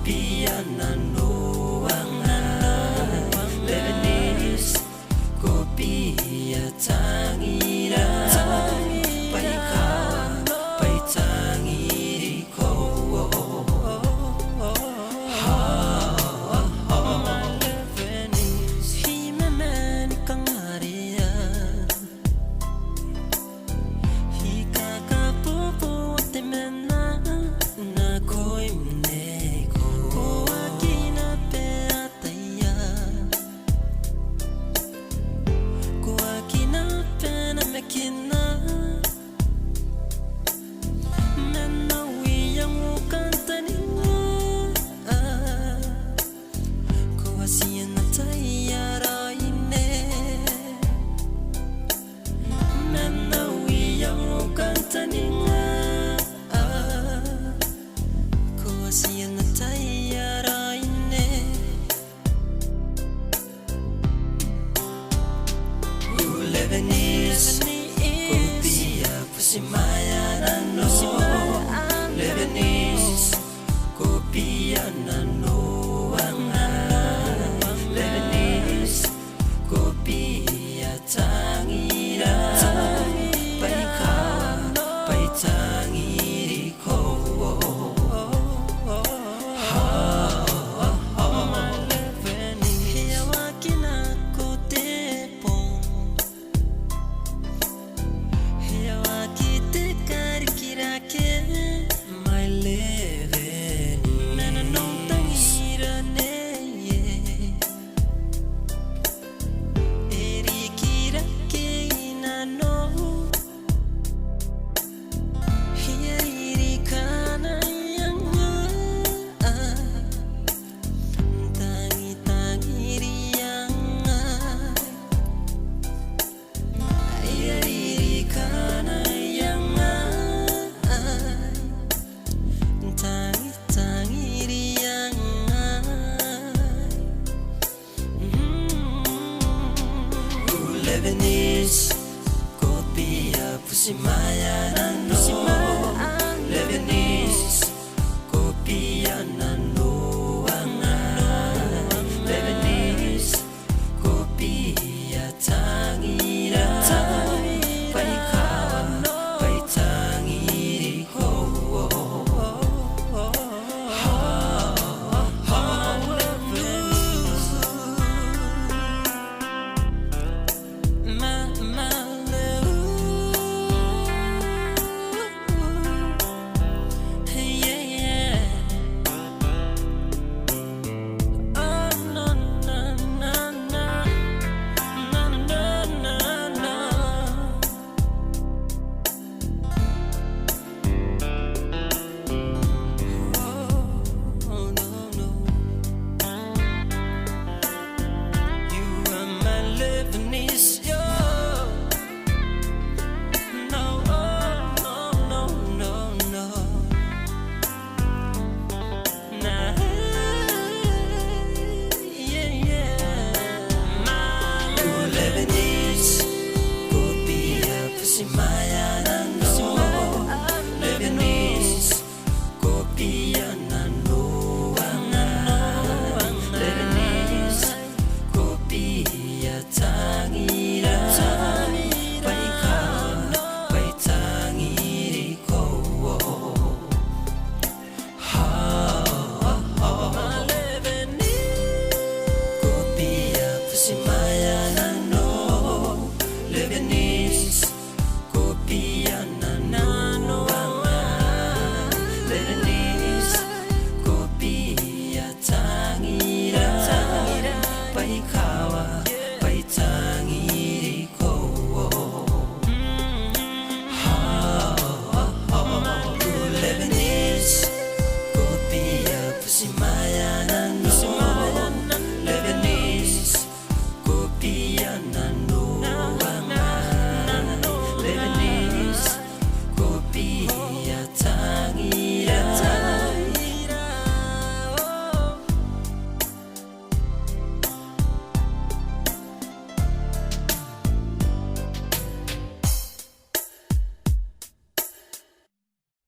kopian nuangan Lebanese kopia tangira paikawa paitangiri ko Lebanese himemeni kangaria hikakapupu temena na koimne ko akina pe ataya ko akina pe na mekina menna wiyang ukantaninga ko asiyan na tayara ine menna wiyang ukantaninga ko asiyan na tayara ine Lebanese kopia pusimaya nano Lebanese kopia nano Lebanese kopia tangira paikawa paitangiri ko Lebanese wakina kotepon Hewakite karikirake my leven nana nong tangira neye erikirake inano hiyairikana yanga tangi tangiri yanga hiyairikana yanga tangi tangiri yanga Lebanese kopia pusima